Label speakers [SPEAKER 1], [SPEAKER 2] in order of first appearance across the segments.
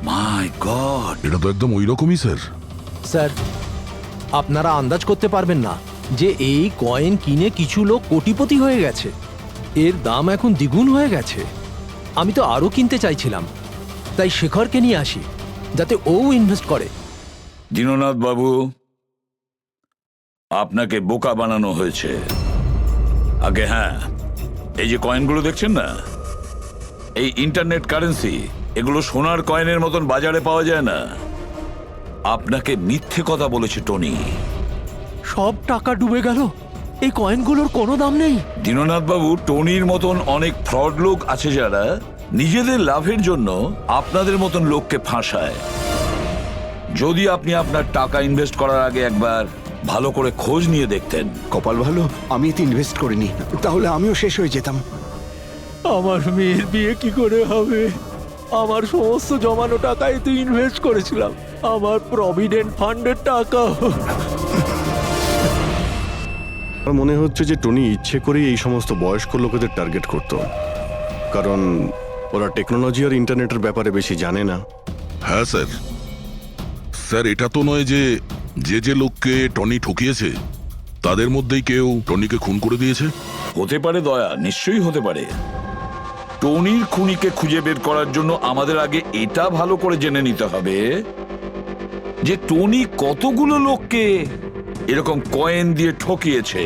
[SPEAKER 1] মাই god,
[SPEAKER 2] এটা তো একদম ওই রকমই স্যার।
[SPEAKER 3] স্যার, আপনারা আন্দাজ করতে পারবেন না যে এই কয়েন কিনে কিছু লোক কোটিপতি হয়ে গেছে। এর দাম এখন দ্বিগুণ হয়ে গেছে। আমি তো আরও কিনতে চাইছিলাম, তাই শেখরকে নিয়ে আসি যাতে ও ইনভেস্ট করে।
[SPEAKER 1] দীননাথ বাবু, আপনাকে বোকা বানানো হয়েছে। আগে হ্যাঁ, এই যে কয়েনগুলো দেখছেন না, এই ইন্টারনেট কারেন্সি, এগুলো সোনার কয়েনের মতন বাজারে পাওয়া যায় না। আপনাকে মিথ্যে কথা বলেছে টনি।
[SPEAKER 3] সব টাকা ডুবে গেল, এই কয়েনগুলোর কোনো দাম নেই।
[SPEAKER 1] দীননাথ বাবু, টনির মতন অনেক ফ্রড লোক আছে যারা নিজেদের লাভের জন্য আপনাদের মতন লোককে ফাঁসায়। যদি আপনি আপনার টাকা ইনভেস্ট করার আগে একবার ভালো করে খোঁজ নিয়ে দেখতেন।
[SPEAKER 4] কপাল ভালো আমি এতে ইনভেস্ট করিনি, তাহলে আমিও শেষ হয়ে যেতাম।
[SPEAKER 3] আমার মেয়ের বিয়ে কি করে হবে? আমার সমস্ত জমানো টাকা এতে ইনভেস্ট করেছিলাম, আমার প্রভিডেন্ট ফান্ডের টাকা।
[SPEAKER 5] আমার মনে হচ্ছে যে টনি ইচ্ছে করেই এই সমস্ত বয়স্ক লোকেদের টার্গেট করত, কারণ ওরা টেকনোলজি আর ইন্টারনেটের ব্যাপারে বেশি জানে না।
[SPEAKER 2] হ্যাঁ স্যার। স্যার, এটা তো নয় যে যে যে লোককে টনি ঠকিয়েছে তাদের মধ্যেই কেউ টনিকে খুন করে দিয়েছে।
[SPEAKER 1] হতে পারে দয়া, নিশ্চয়ই হতে পারে। টনির খুনিকে খুঁজে বের করার জন্য আমাদের আগে এটা ভালো করে জেনে নিতে হবে যে টনি কতগুলো লোককে এরকম কয়েন দিয়ে ঠকিয়েছে।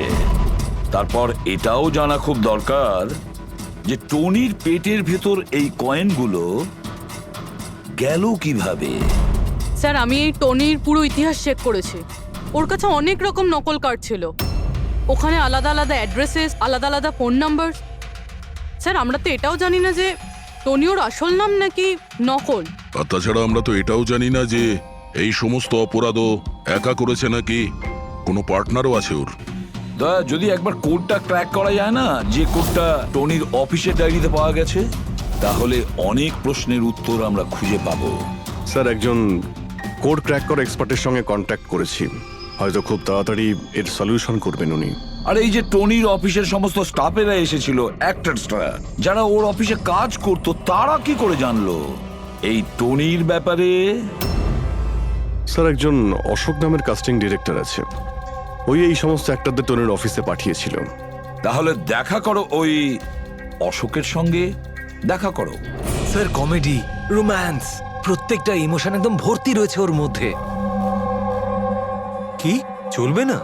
[SPEAKER 1] তারপর এটাও জানা খুব দরকার যে টনির পেটের ভেতর এই কয়েনগুলো গেল কিভাবে।
[SPEAKER 6] স্যার, আমি এই টনির পুরো ইতিহাস চেক করেছি। ওর কাছে অনেক রকম নকল কার্ড ছিল, ওখানে আলাদা আলাদা অ্যাড্রেসেস, আলাদা আলাদা ফোন নাম্বার। স্যার, আমরা তো এটাও জানি না যে টনি ওর আসল নাম নাকি নকল।
[SPEAKER 2] আর তাছাড়া আমরা তো এটাও জানি না যে এই সমস্ত অপরাধও একা করেছে নাকি কোনো পার্টনারও আছে ওর।
[SPEAKER 1] দয়া, যদি একবার কোডটা ক্র্যাক করা যায় না, যে কোডটা টনির অফিসের ডায়েরিতে পাওয়া গেছে, তাহলে অনেক প্রশ্নের উত্তর আমরা খুঁজে পাবো।
[SPEAKER 5] স্যার, একজন কোড ক্র্যাক করা এক্সপার্টের সঙ্গে কন্ট্যাক্ট করেছি, হয়তো খুব তাড়াতাড়ি এর সলিউশন করবেন উনি।
[SPEAKER 1] আর এই যে টনির অফিসের সমস্ত স্টাফেরা এসেছিল, অ্যাক্টরসরা যারা ওর অফিসে কাজ করতো, তারা কি করে জানলো এই টনির ব্যাপারে?
[SPEAKER 5] স্যার, একজন অশোক নামের কাস্টিং ডিরেক্টর আছে, ওই এই সমস্ত অ্যাক্টরদের টনির অফিসে পাঠিয়েছিল।
[SPEAKER 1] তাহলে দেখা করো ওই অশোকের সঙ্গে, দেখা করো।
[SPEAKER 7] স্যার, কমেডি, রোম্যান্স, প্রত্যেকটা ইমোশন একদম ভর্তি রয়েছে ওর মধ্যে। কি চলবে না?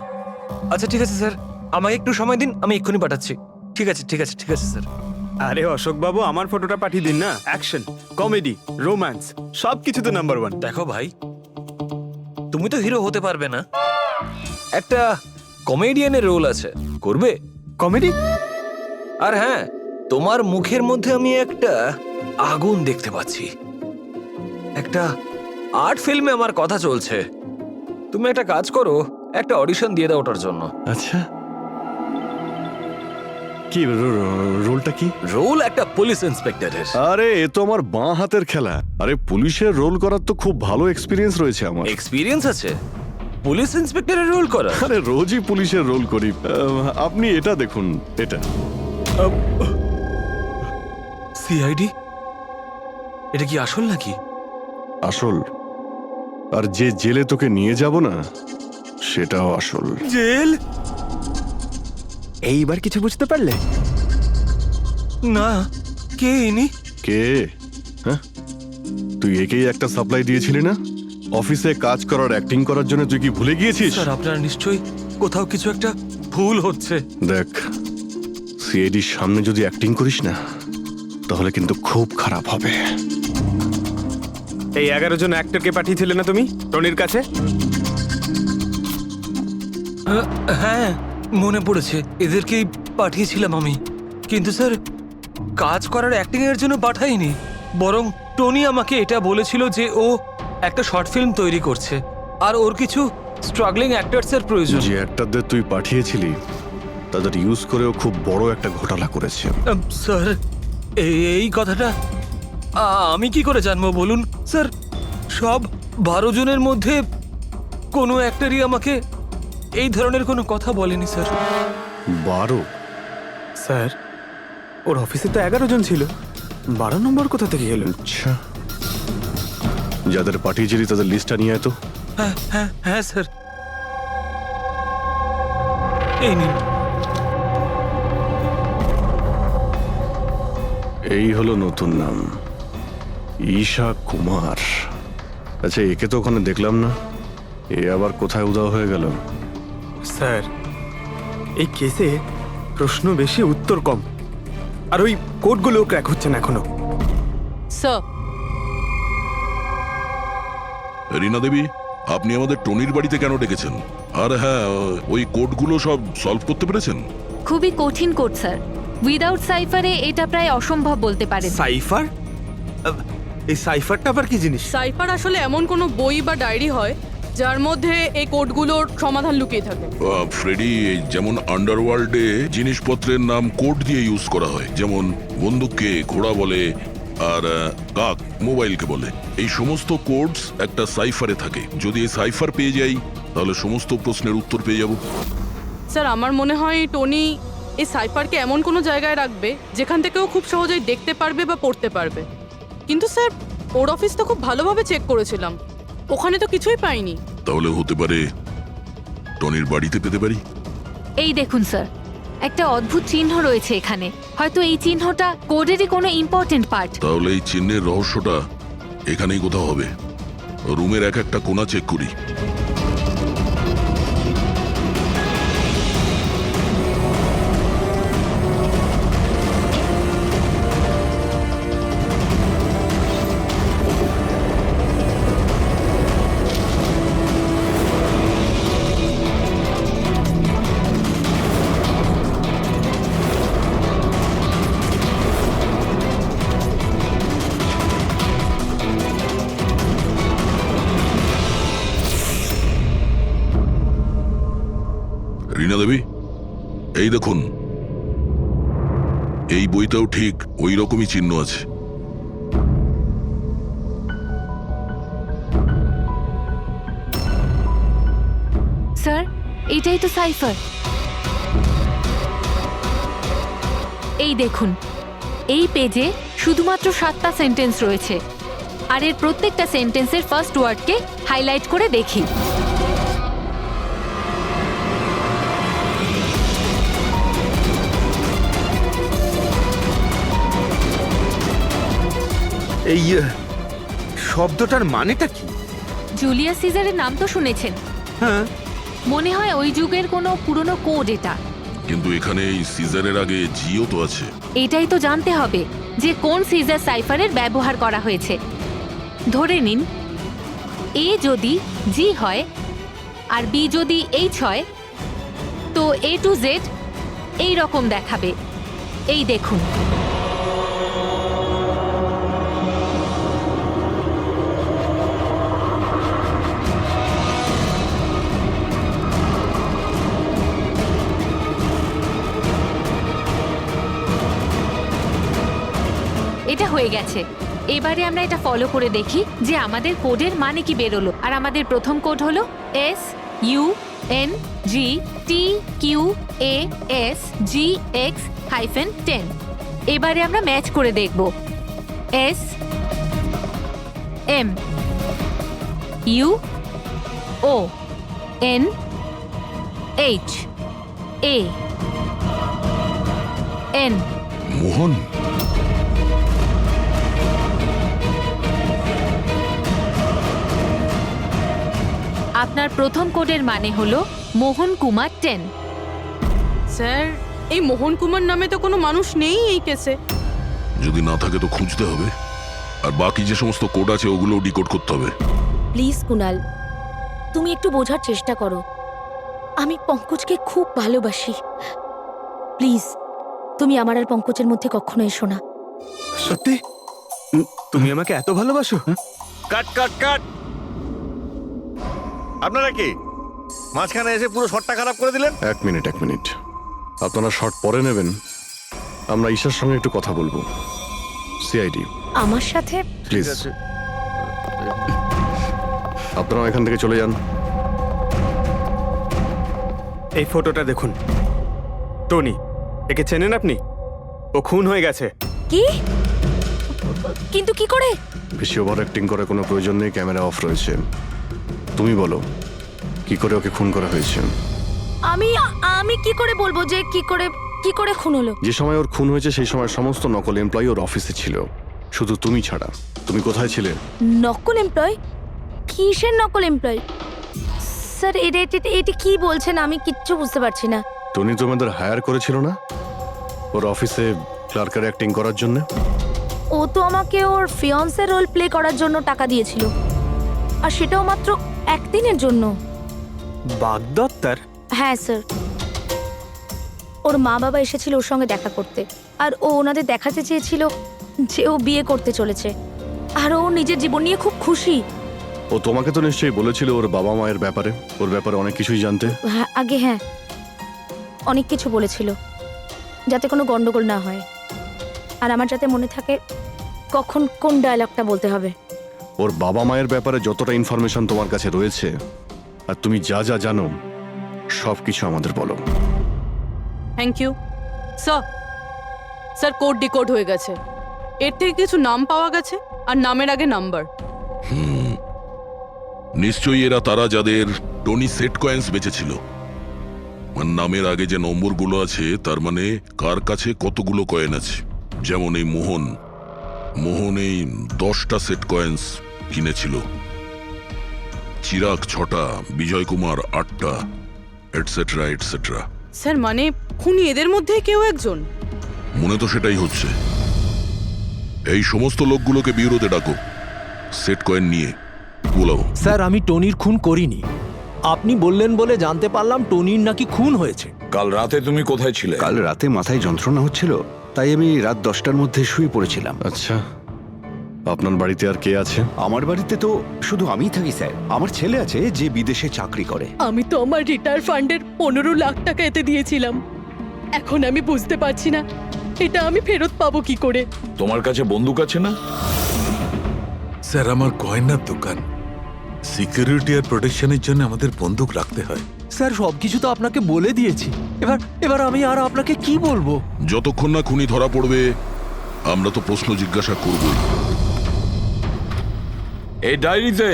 [SPEAKER 7] আচ্ছা ঠিক আছে স্যার, আমাকে একটু সময় দিন, আমি এক্ষুনি পাঠাচ্ছি। ঠিক আছে ঠিক আছে ঠিক আছে স্যার।
[SPEAKER 8] আরে অশোক বাবু, আমার ফটোটা পাঠিয়ে দিন না। অ্যাকশন, কমেডি, রোম্যান্স সব কিছুতে নাম্বার 1।
[SPEAKER 7] দেখো ভাই, তুমি তো হিরো হতে পারবে না, একটা কমেডিয়ানের রোল আছে, করবে?
[SPEAKER 8] কমেডি?
[SPEAKER 7] আর হ্যাঁ, তোমার মুখের মধ্যে আমি একটা আগুন দেখতে পাচ্ছি। একটা আর্ট ফিল্মে আমার কথা চলছে, তুমি একটা কাজ করো, একটা অডিশন দিয়ে দাও ওটার জন্য।
[SPEAKER 5] আচ্ছা, কি রোলটা কি?
[SPEAKER 7] রোল একটা পুলিশ ইন্সপেক্টরের।
[SPEAKER 5] আরে এ তো আমার বাঁ হাতের খেলা। আরে পুলিশের রোল করার তো খুব ভালো এক্সপিরিয়েন্স রয়েছে আমার।
[SPEAKER 7] এক্সপিরিয়েন্স আছে পুলিশ ইন্সপেক্টরের রোল করা?
[SPEAKER 5] আরে রোজই পুলিশের রোল করি। আপনি এটা দেখুন, এটা
[SPEAKER 7] সিআইডি? এটা কি আসল নাকি?
[SPEAKER 5] আসল। আর যে জেলে তোকে নিয়ে যাব না, সেটাও আসল।
[SPEAKER 7] জেল?
[SPEAKER 8] এইবার কিছু বুঝতে পারলে?
[SPEAKER 7] না, কে ইনি?
[SPEAKER 5] কে? হ্যাঁ, তুই একেই একটা সাপ্লাই দিয়েছিলি না অফিসে কাজ করার, অ্যাক্টিং করার জন্য? তুই কি ভুলে গিয়েছিস?
[SPEAKER 7] স্যার, আপনার নিশ্চয়ই কোথাও কিছু একটা ভুল হচ্ছে।
[SPEAKER 5] দেখ, সিআইডির সামনে যদি অ্যাক্টিং করিস না, তাহলে কিন্তু খুব খারাপ হবে।
[SPEAKER 8] এই 11 জন অ্যাক্টরকে পাঠিয়েছিলে না তুমি টনির কাছে?
[SPEAKER 7] হ্যাঁ, মনে পড়েছে, এদেরকেই পাঠিয়েছিলাম আমি। কিন্তু স্যার, কাজ করার অ্যাক্টিং এর জন্য পাঠাইনি, বরং টনি আমাকে এটা বলেছিল যে ও একটা শর্ট ফিল্ম তৈরি করছে আর ওর কিছু স্ট্রাগলিং অ্যাক্টরসের প্রয়োজন।
[SPEAKER 5] যে অ্যাক্টরদের তুই পাঠিয়েছিলি তাদের ইউজ করেও খুব বড় একটা ঘোটালা করেছে।
[SPEAKER 7] স্যার, এই কথাটা আমি কি করে জানবো বলুন স্যার? সব 12 জনের মধ্যে কোনো অ্যাক্টরই আমাকে এই ধরনের কোনো কথা বলেনি স্যার।
[SPEAKER 5] 12?
[SPEAKER 8] স্যার, ওর অফিসে তো 11 জন ছিল, 12 নম্বর কোথা থেকে এলো?
[SPEAKER 5] আচ্ছা, যাদের পাঠিয়েছিলি তাদের লিস্টটা নিয়ে আয় তো।
[SPEAKER 7] হ্যাঁ হ্যাঁ হ্যাঁ স্যার, এই নিন।
[SPEAKER 5] এই হলো নতুন নাম, ঈশা কুমার। আচ্ছা, একে তো ওখানে দেখলাম না, এ আবার কোথায় উধাও হয়ে গেল?
[SPEAKER 8] স্যার, এই কেসে প্রশ্ন বেশি উত্তর কম, আর ওই কোডগুলো ক্র্যাক হচ্ছে না এখনো।
[SPEAKER 6] স্যার,
[SPEAKER 2] রীনা দেবী, আপনি আমাদের টনির বাড়িতে কেন ডেকেছেন? আর হ্যাঁ, ওই কোডগুলো সব সলভ করতে পেরেছেন?
[SPEAKER 9] খুবই কঠিন কোড স্যার। উইদাউট সাইফারে এটা প্রায় অসম্ভব বলতে পারেন।
[SPEAKER 8] সাইফার? এই সাইফারটা আবার কি জিনিস?
[SPEAKER 6] সাইফার আসলে এমন কোনো বই বা ডায়েরি হয় যার মধ্যে এই কোডগুলোর সমাধান লুকিয়ে থাকে।
[SPEAKER 2] ফ্রেডি, যেমন আন্ডারওয়ার্ল্ডে জিনিসপত্রের নাম কোড দিয়ে ইউজ করা হয়, যেমন বন্দুককে ঘোড়া বলে আর কাক মোবাইলকে বলে। এই সমস্ত কোডস একটা সাইফারে থাকে। যদি এই সাইফার পেয়ে যাই তাহলে সমস্ত প্রশ্নের উত্তর পেয়ে যাব।
[SPEAKER 6] স্যার, আমার মনে হয় টনি এই সাইফারকে এমন কোনো জায়গায় রাখবে যেখান থেকে ও খুব সহজেই দেখতে পারবে বা পড়তে পারবে। কিন্তু স্যার, ওর অফিস তো খুব ভালোভাবে চেক করেছিলাম, ওখানে তো কিছুই পাইনি।
[SPEAKER 2] তাহলে হতে পারে টনির বাড়িতে পেতে পারি।
[SPEAKER 9] এই দেখুন স্যার, একটা অদ্ভুত চিহ্ন রয়েছে এখানে। হয়তো এই চিহ্নটা কোডেরই কোনো ইম্পর্টেন্ট পার্ট।
[SPEAKER 2] তাহলে এই চিহ্নের রহস্যটা এখানেই কোথাও হবে। রুমের এক একটা কোণা চেক করি। রীনা দেবী, এই দেখুন, এই বইটাও ঠিক ওই রকমই চিহ্ন আছে।
[SPEAKER 9] স্যার, এটাই তো সাইফার। এই দেখুন, এই পেজে শুধুমাত্র 7টা সেন্টেন্স রয়েছে, আর এর প্রত্যেকটা সেন্টেন্সের ফার্স্ট ওয়ার্ডকে হাইলাইট করে দেখি।
[SPEAKER 8] এই শব্দটার মানেটা কি?
[SPEAKER 9] জুলিয়াস সিজারের নাম তো শুনেছেন।
[SPEAKER 8] হ্যাঁ,
[SPEAKER 9] মনে হয় ওই যুগের কোনো পুরনো কোড এটা।
[SPEAKER 2] কিন্তু এখানে এই সিজারের আগে জিও তো আছে।
[SPEAKER 9] এটাই তো জানতে হবে যে কোন সিজার সাইফারের ব্যবহার করা হয়েছে। ধরে নিন, এ যদি জি হয় আর বি যদি এইচ হয়, তো এ টু জেড এই রকম দেখাবে। এই দেখুন, এটা হয়ে গেছে। এবারে আমরা এটা ফলো করে দেখি যে আমাদের কোডের মানে কি বেরোলো। আর আমাদের প্রথম কোড হলো SUNGTQAS-GX-10। এবারে আমরা ম্যাচ করে দেখব। SMUONHAN।
[SPEAKER 2] মোহন?
[SPEAKER 9] আপনার প্রথম কোডের মানে হলো মোহন কুমার 10।
[SPEAKER 6] স্যার, এই মোহন কুমার নামে তো কোনো মানুষ নেই এই কেসে।
[SPEAKER 2] যদি না থাকে তো খুঁজতে হবে, আর বাকি যে সমস্ত কোড আছে ওগুলো ডিকোড করতে হবে।
[SPEAKER 10] প্লিজ কুনাল, তুমি একটু বোঝার চেষ্টা করো। আমি পঙ্কজকে খুব ভালোবাসি। প্লিজ, তুমি আমার আর পঙ্কজের মধ্যে কখনো এসো না।
[SPEAKER 8] সত্যি তুমি আমাকে এত ভালোবাসো?
[SPEAKER 11] কাট কাট কাট! আপনারা কি মাঝখানে এসে পুরো শটটা খারাপ করে দিলেন?
[SPEAKER 5] এক মিনিট। আপনারা শর্ট পরে নেবেন, আমরা ঈশার সঙ্গে একটু কথা বলবো। সিআইডি
[SPEAKER 10] আমার সাথে?
[SPEAKER 5] প্লিজ, আপনারা এখান থেকে চলে যান।
[SPEAKER 8] এই ফটোটা দেখুন। টনি, একে চেনেন আপনি? ও খুন হয়ে গেছে।
[SPEAKER 10] কি? কিন্তু কি করে?
[SPEAKER 5] বেশি ওভার অ্যাক্টিং করার কোনো প্রয়োজন নেই, ক্যামেরা অফ রয়েছে। তুমি বলো কি করে ওকে খুন করা হয়েছে?
[SPEAKER 10] আমি আমি কি করে বলবো যে কি করে খুন হলো?
[SPEAKER 5] যে সময় ওর খুন হয়েছে সেই সময় সমস্ত নকল এমপ্লয়ি ওর অফিসে ছিল, শুধু তুমি ছাড়া। তুমি কোথায় ছিলে?
[SPEAKER 10] নকল এমপ্লয়? কিসের নকল এমপ্লয়? স্যার এটা কি বলছেন? আমি কিচ্ছু বুঝতে পারছি না।
[SPEAKER 5] টনি তোমাদের হায়ার করেছিল না ওর অফিসে ক্লার্কের অ্যাক্টিং করার জন্য?
[SPEAKER 10] ও তো আমাকে ওর ফিয়ন্সের রোল প্লে করার জন্য টাকা দিয়েছিল, আর সেটাও মাত্র একদিনের জন্য।
[SPEAKER 8] বাগদত্তার?
[SPEAKER 10] হ্যাঁ স্যার, ওর মা বাবা এসেছিল ওর সঙ্গে দেখা করতে, আর ও ওনাদের দেখাতে চেয়েছিল যে ও বিয়ে করতে চলেছে, আর ও নিজের জীবন নিয়ে খুব খুশি।
[SPEAKER 5] ও তোমাকে তো নিশ্চয়ই বলেছিল ওর বাবা মায়ের ব্যাপারে, ওর ব্যাপারে অনেক কিছুই জানতে।
[SPEAKER 10] হ্যাঁ, অনেক কিছু বলেছিল, যাতে কোনো গন্ডগোল না হয়, আর আমার যাতে মনে থাকে কখন কোন ডায়লগটা বলতে হবে।
[SPEAKER 5] ওর বাবা মায়ের ব্যাপারে যতটা ইনফরমেশন তোমার কাছে রয়েছে আর তুমি যা যা জানো সব কিছু আমাদের বলো।
[SPEAKER 6] Thank you sir. Sir code decode হয়ে গেছে, এর থেকে কিছু নাম পাওয়া গেছে, আর নামের আগে নাম্বার।
[SPEAKER 2] নিশ্চয়ই এরা তারা যাদের টনি সেট কয়েন্স বেঁচেছিল। আর নামের আগে যে নম্বরগুলো আছে তার মানে কার কাছে কতগুলো কয়েন আছে। যেমন এই মোহন এই 10টা সেট কয়েন্স কিনেছিল, চিরাগ 6টা, বিজয় কুমার 8টা, এটসেট্রা এটসেট্রা।
[SPEAKER 6] স্যার মানে খুনি এদের মধ্যে কেউ একজন?
[SPEAKER 2] মনে তো সেটাই হচ্ছে। এই সমস্ত লোকগুলোকে বিউরোতে ডাকো, সেট কয়েন নিয়ে বলাও।
[SPEAKER 3] স্যার আমি টনির খুন করিনি। আপনি বললেন বলে জানতে পারলাম টনির নাকি খুন হয়েছে।
[SPEAKER 1] কাল রাতে তুমি কোথায় ছিলে?
[SPEAKER 4] কাল রাতে মাথায় যন্ত্রণা হচ্ছিল, তাই আমি রাত 10টার মধ্যে শুয়ে পড়েছিলাম।
[SPEAKER 5] আচ্ছা, আপনার বাড়িতে আর কে আছে?
[SPEAKER 4] আমার বাড়িতে তো শুধু আমিই থাকি স্যার। আমার ছেলে আছে যে বিদেশে চাকরি করে।
[SPEAKER 12] আমি তো আমার রিটায়ার ফান্ডের 15 লাখ টাকা এতে দিয়েছিলাম। এখন আমি বুঝতে পারছি না এটা আমি ফেরত পাবো কি করে।
[SPEAKER 1] তোমার কাছে বন্দুক আছে না?
[SPEAKER 13] স্যার আমার গয়নার দোকান, সিকিউরিটি আর প্রোটেকশনের জন্য আমাদের বন্দুক রাখতে হয়।
[SPEAKER 3] স্যার সবকিছু তো আপনাকে বলে দিয়েছি, এবার আমি আর আপনাকে কি বলবো?
[SPEAKER 2] যতক্ষণ না খুনি ধরা পড়বে আমরা তো প্রশ্ন জিজ্ঞাসা করবই।
[SPEAKER 1] এই ডায়েরিতে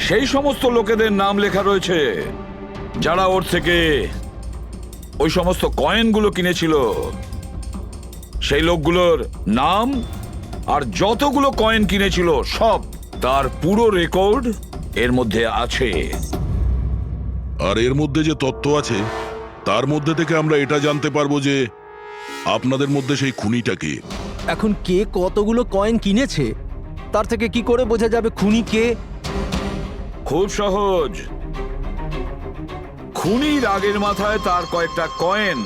[SPEAKER 1] সেই সমস্ত লোকেদের নাম লেখা রয়েছে যারা ওর থেকে ওই সমস্ত কয়েনগুলো কিনেছিল। সেই লোকগুলোর নাম আর যতগুলো কয়েন কিনেছিল সব, তার পুরো রেকর্ড এর মধ্যে আছে।
[SPEAKER 2] আর এর মধ্যে যে তথ্য আছে তার মধ্যে থেকে আমরা এটা জানতে পারবো যে আপনাদের মধ্যে সেই খুনিটা কে।
[SPEAKER 3] এখন কে কতগুলো কয়েন কিনেছে তার থেকে কি করে বোঝা যাবে খুনি কে?
[SPEAKER 1] খুব সহজ। খুনি রাগের মাথায় তার কয়েকটা কয়েন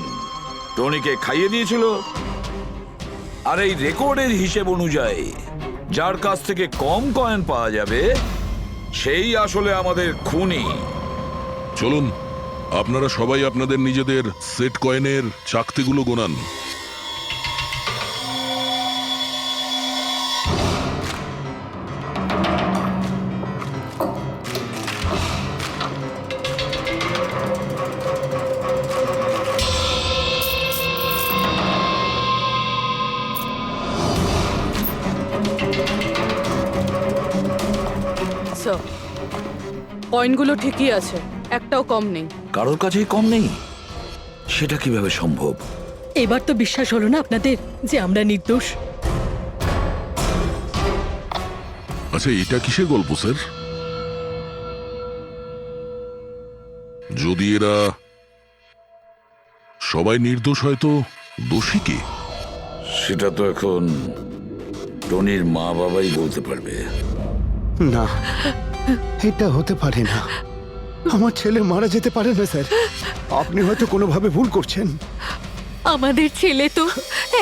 [SPEAKER 1] টনিকে খাইয়ে দিয়েছিল, আর এই রেকর্ডের হিসেব অনুযায়ী যার কাছ থেকে কম কয়েন পাওয়া যাবে সেই আসলে আমাদের খুনি।
[SPEAKER 2] চলুন আপনারা সবাই আপনাদের নিজেদের সেট কয়েনের চাকতিগুলো গোনান।
[SPEAKER 6] স্যার কয়েনগুলো ঠিকই আছে, একটাও কম নেই।
[SPEAKER 1] কারোর কাছেই কম নেই? সেটা কিভাবে সম্ভব?
[SPEAKER 12] এবার তো বিশ্বাস হলো না আপনাদের যে আমরা নির্দোষ?
[SPEAKER 2] আচ্ছা এটা কিসের গল্প স্যার? যদি এরা সবাই নির্দোষ হয় তো দোষী কে?
[SPEAKER 1] সেটা তো এখন টনির মা বাবাই বলতে পারবে।
[SPEAKER 4] না, এটা হতে পারে না। আমার ছেলে মারা যেতে পারে না স্যার। আপনি হয়তো কোনোভাবে ভুল করছেন।
[SPEAKER 9] আমাদের ছেলে তো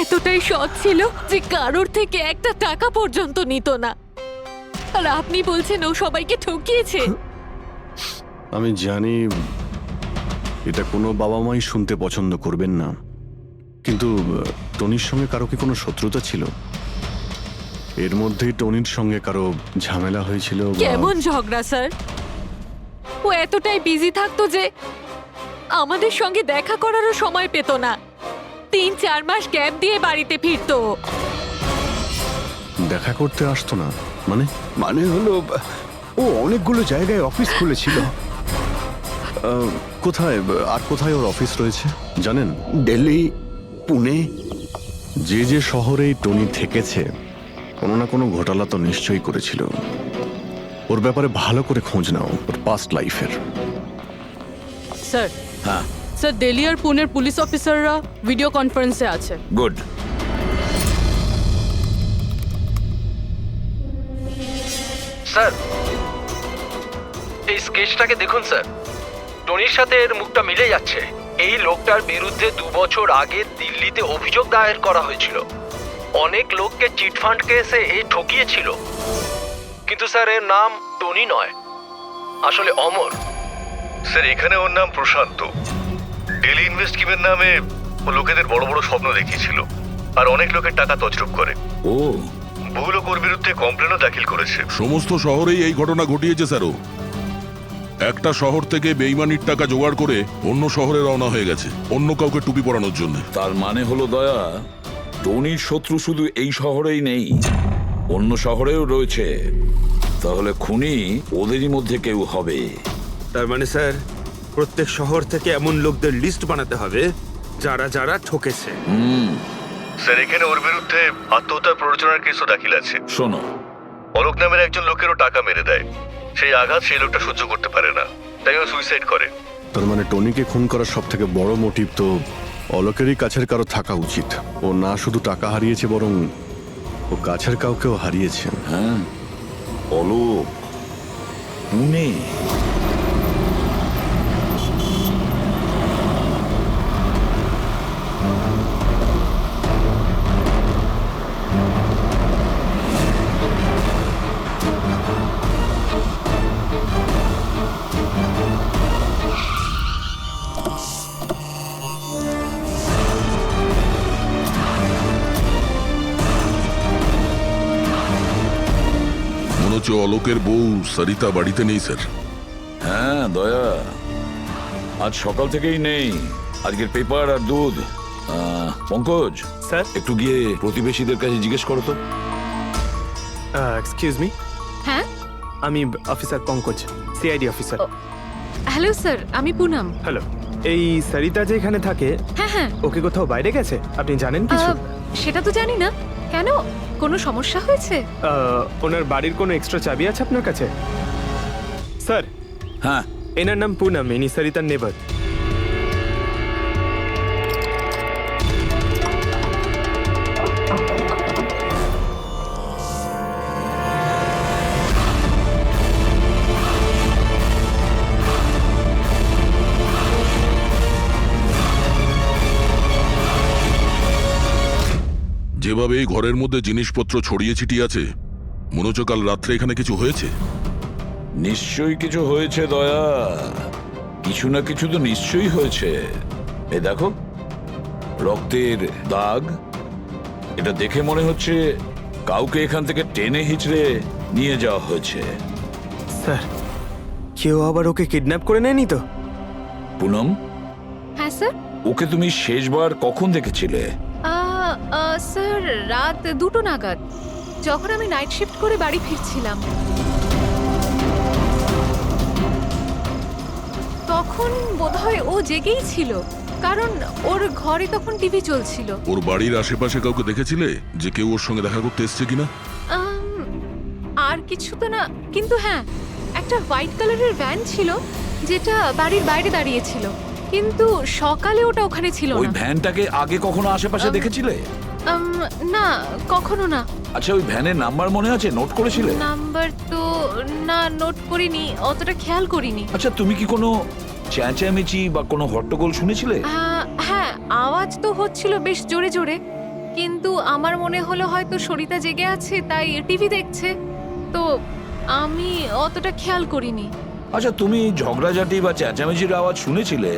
[SPEAKER 9] এতটাই সৎ ছিল যে কারোর থেকে একটা টাকা পর্যন্ত নিত না, আর আপনি বলছেন ও সবাইকে ঠকিয়েছে।
[SPEAKER 5] আমি জানি এটা কোনো বাবা মাই শুনতে পছন্দ করবেন না, কিন্তু টনির সঙ্গে কারো কি কোনো শত্রুতা ছিল? এর মধ্যেই টনির সঙ্গে কারো ঝামেলা হয়েছিল?
[SPEAKER 9] কেমন ঝগড়া স্যার? ও এতটাই বিজি থাকতো যে আমাদের সঙ্গে দেখা করারও সময় পেত না। 3-4 মাস গ্যাপ দিয়ে বাড়িতে ফিরতো।
[SPEAKER 5] দেখা করতে আসতো না মানে?
[SPEAKER 4] মানে হলো ও অনেকগুলো জায়গায় অফিস খুলেছিল।
[SPEAKER 5] কোথায় আর কোথায় ওর অফিস রয়েছে জানেন?
[SPEAKER 4] দিল্লি, পুনে।
[SPEAKER 5] যে যে শহরেই টনি থেকেছে কোনো না কোনো ঘোটালা তো নিশ্চয়ই করেছিল। ওর ব্যাপারে ভালো করে খোঁজ নাও, ওর পাস্ট লাইফের।
[SPEAKER 6] স্যার,
[SPEAKER 1] হ্যাঁ,
[SPEAKER 6] স্যার দিল্লি আর পুনের পুলিশ অফিসাররা ভিডিও কনফারেন্সে আছে।
[SPEAKER 1] গুড।
[SPEAKER 3] স্যার, এই স্কেচটাকে দেখুন স্যার। টনির সাথে এর মুখটা মিলে যাচ্ছে। এই লোকটার বিরুদ্ধে 2 বছর আগে দিল্লিতে অভিযোগ দায়ের করা হয়েছিল। অনেক লোককে চিটফান্ড কেসে এ ঠকিয়েছিল। কিন্তু স্যার এর নাম টনি নয়, আসলে অমর।
[SPEAKER 11] স্যার এখানে ওর নাম প্রশান্ত। ডেলি ইনভেস্ট স্কিমের নামে ও লোকেদের বড় বড় স্বপ্ন দেখিয়েছিল আর অনেক লোকের টাকা তছরূপ করে।
[SPEAKER 1] ও,
[SPEAKER 11] বহু লোক ওর বিরুদ্ধে কমপ্লেনও দাখিল করেছে।
[SPEAKER 2] সমস্ত শহরেই এই ঘটনা ঘটিয়েছে স্যারও। একটা শহর থেকে বেইমানির টাকা জোগাড় করে অন্য শহরে রওনা হয়ে গেছে অন্য কাউকে টুপি পরানোর জন্য।
[SPEAKER 1] তার মানে হলো দয়া, টনির শত্রু শুধু এই শহরেই নেই, অন্য শহরেও রয়েছে। তাহলে খুনি ওদেরই মধ্যে কেউ হবে।
[SPEAKER 8] তার মানে স্যার প্রত্যেক শহর থেকে এমন লোকদের লিস্ট বানাতে হবে যারা যারা ঠকেছে।
[SPEAKER 11] স্যার এখানে ওর বিরুদ্ধে আত্মহত্যার প্ররোচনার কেসও দাখিল আছে।
[SPEAKER 1] শোনো,
[SPEAKER 11] অলোক নামের একজন লোকেরও টাকা মেরে দেয়। সেই আঘাত সেই লোকটা সহ্য করতে পারে না, তাই ও সুইসাইড করে।
[SPEAKER 5] তার মানে টনিকে খুন করার সব থেকে বড় মোটিভ তো অলোকেরই কাছের কারো থাকা উচিত। ও না শুধু টাকা হারিয়েছে, বরং ও কাছের কাউকেও হারিয়েছে।
[SPEAKER 1] হ্যাঁ, অলোক, পুনে।
[SPEAKER 2] মনে হচ্ছে অলোকের বউ সরিতা বাড়িতে নেই স্যার।
[SPEAKER 1] হ্যাঁ দয়া, আজ সকাল থেকেই নেই। আজকের পেপার আর দুধ। পঙ্কজ
[SPEAKER 8] স্যার,
[SPEAKER 1] একটু গিয়ে প্রতিবেশীদের কাছে জিজ্ঞেস করো তো।
[SPEAKER 8] Excuse me.
[SPEAKER 9] হ্যাঁ,
[SPEAKER 8] আমি officer Pankaj, CID officer.
[SPEAKER 9] Hello sir, আমি পুনম।
[SPEAKER 8] হ্যালো। এই সরিতা যে এখানে থাকে,
[SPEAKER 9] হ্যাঁ হ্যাঁ,
[SPEAKER 8] ওকে কোথাও বাইরে গেছে? আপনি জানেন কিছু?
[SPEAKER 9] সেটা তো জানি না। কেন, কোনো সমস্যা হয়েছে?
[SPEAKER 8] ওনার বাড়ির কোনো এক্সট্রা চাবি আছে আপনার কাছে? স্যার,
[SPEAKER 1] হ্যাঁ,
[SPEAKER 8] এনার নাম পুনম, ইনি সরিতার নেবার।
[SPEAKER 2] যেভাবে এই ঘরের মধ্যে জিনিসপত্র ছড়িয়ে ছিটিয়ে আছে, মনে হচ্ছে কাল রাত্রে এখানে কিছু হয়েছে।
[SPEAKER 1] নিশ্চয়ই কিছু হয়েছে দয়া, কিছু না কিছু তো নিশ্চয়ই হয়েছে। এ দেখো, রক্তের দাগ। এটা দেখে মনে হচ্ছে কাউকে এখান থেকে টেনে হিচড়ে নিয়ে যাওয়া হয়েছে।
[SPEAKER 8] স্যার, কেউ আবার ওকে কিডন্যাপ করে নেয়নি তো?
[SPEAKER 1] পুনম,
[SPEAKER 9] হ্যাঁ স্যার।
[SPEAKER 1] ওকে তুমি শেষবার কখন দেখেছিলে?
[SPEAKER 9] স্যার, রাত 2টো নাগাদ, যখন আমি নাইট শিফট করে বাড়ি ফিরছিলাম। তখন বোধহয় ও জেগেই ছিল, কারণ ওর ঘরে তখন টিভি চলছিল।
[SPEAKER 2] ওর বাড়ির আশেপাশে কাউকে দেখেছিলে যে কেউ ওর সঙ্গে দেখা করতে এসছে কিনা?
[SPEAKER 9] আর কিছু তো না, কিন্তু হ্যাঁ, একটা হোয়াইট কালারের ভ্যান ছিল যেটা বাড়ির বাইরে দাঁড়িয়েছিল, কিন্তু সকালে ওটা ওখানে ছিল
[SPEAKER 1] ওই
[SPEAKER 9] না।
[SPEAKER 1] ভ্যানটাকে আগে কখনো আশেপাশে দেখেছিলে?
[SPEAKER 9] না, কখনো না।
[SPEAKER 1] আচ্ছা, ওই ভ্যানের নাম্বার মনে আছে? নোট করেছিলে?
[SPEAKER 9] নাম্বার তো না, নোট করিনি, অতটা খেয়াল করিনি।
[SPEAKER 1] আচ্ছা, তুমি কি কোনো চেঁচামেচি বা কোনো হট্টগোল শুনেছিলে?
[SPEAKER 9] হ্যাঁ, আওয়াজ তো হচ্ছিল বেশ জোরে জোরে, কিন্তু আমার মনে হলো হয়তো সরিতা জেগে আছে তাই টিভি দেখছে, তো আমি অতটা খেয়াল করিনি।
[SPEAKER 1] আচ্ছা, তুমি ঝগড়াঝাটি বা চেঁচামেচির আওয়াজ শুনেছিলে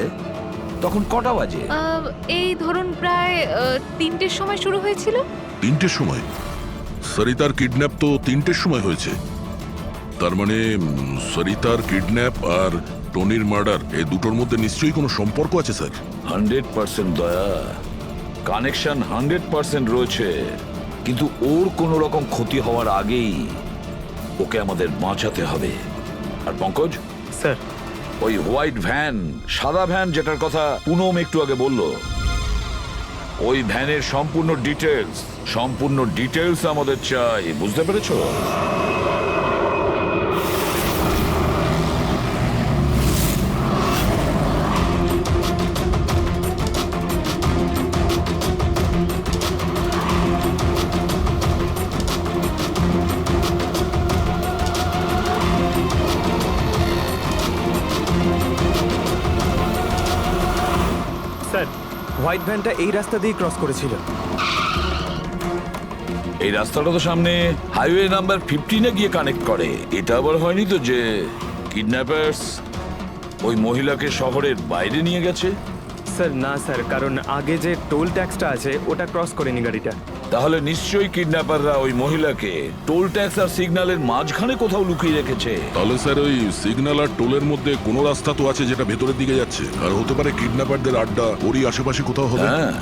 [SPEAKER 1] তখন কটা বাজে?
[SPEAKER 9] এই ধরুন প্রায় 3টের সময় শুরু হয়েছিল।
[SPEAKER 2] 3টের সময়? সরিতার কিডন্যাপ তো 3টের সময় হয়েছে। তার মানে সরিতার কিডন্যাপ আর টনির মার্ডার, এই দুটোর মধ্যে নিশ্চয়ই কোনো সম্পর্ক আছে স্যার।
[SPEAKER 1] 100% দয়া, কানেকশন 100% রয়েছে। কিন্তু ওর কোনো রকম ক্ষতি হওয়ার আগেই ওকে আমাদের বাঁচাতে হবে। আর পঙ্কজ,
[SPEAKER 8] স্যার
[SPEAKER 1] ওই হোয়াইট ভ্যান, সাদা ভ্যান যেটার কথা পুনম একটু আগে বলল, ওই ভ্যানের সম্পূর্ণ ডিটেলস আমাদের চাই, বুঝতে পেরেছো?
[SPEAKER 8] স্যার হোয়াইট ভ্যানটা এই রাস্তা দিয়ে ক্রস করেছিল।
[SPEAKER 1] এই রাস্তাটা তো সামনে হাইওয়ে নাম্বার 15-এ গিয়ে কানেক্ট করে। এটা আবার হয়নি তো যে কিডন্যাপার্স ওই মহিলাকে শহরের বাইরে নিয়ে গেছে?
[SPEAKER 8] স্যার না স্যার, কারণ আগে যে টোল ট্যাক্সটা আছে ওটা ক্রস করেনি গাড়িটা।
[SPEAKER 1] তাহলে নিশ্চয়ই কিডন্যাপাররা ওই মহিলাকে টোল ট্যাক্স আর সিগন্যালের মাঝখানে কোথাও লুকিয়ে রেখেছে।
[SPEAKER 2] তাহলে স্যার ওই সিগন্যাল আর টোলের মধ্যে কোনো রাস্তা তো আছে যেটা ভেতরের দিকে যাচ্ছে, আর হতে পারে কিডন্যাপারদের আড্ডা ওরই আশেপাশে কোথাও হবে।
[SPEAKER 1] হ্যাঁ,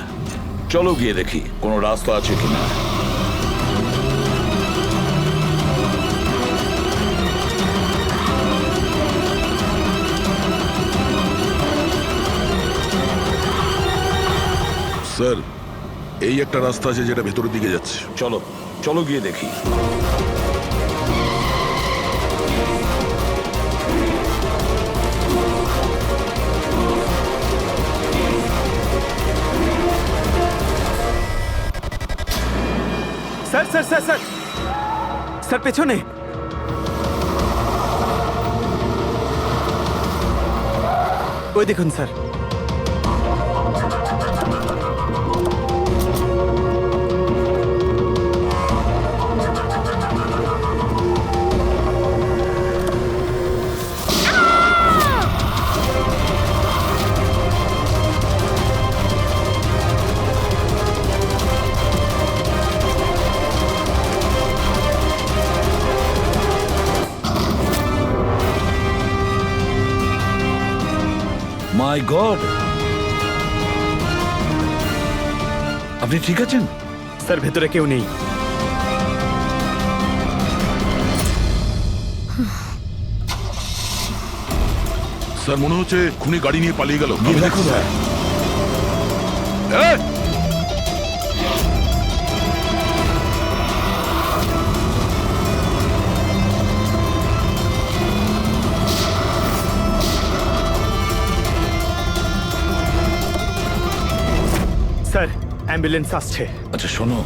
[SPEAKER 1] চলো গিয়ে দেখি কোনো রাস্তা আছে কিনা।
[SPEAKER 2] স্যার এই একটা রাস্তা আছে যেটা ভেতরের দিকে যাচ্ছে।
[SPEAKER 1] চলো চলো গিয়ে দেখি।
[SPEAKER 8] Sir sir sir sir sir পেছনে। ওই দেখুন স্যার।
[SPEAKER 1] মাই গড, আপনি ঠিক আছেন?
[SPEAKER 8] স্যার ভেতরে কেউ নেই।
[SPEAKER 2] স্যার মনে হচ্ছে খুনি গাড়ি নিয়ে পালিয়ে গেল।
[SPEAKER 1] গিয়ে দেখো স্যার।
[SPEAKER 2] এই!
[SPEAKER 8] স্যার অ্যাম্বুলেন্স আসছে।
[SPEAKER 1] আচ্ছা শোনো,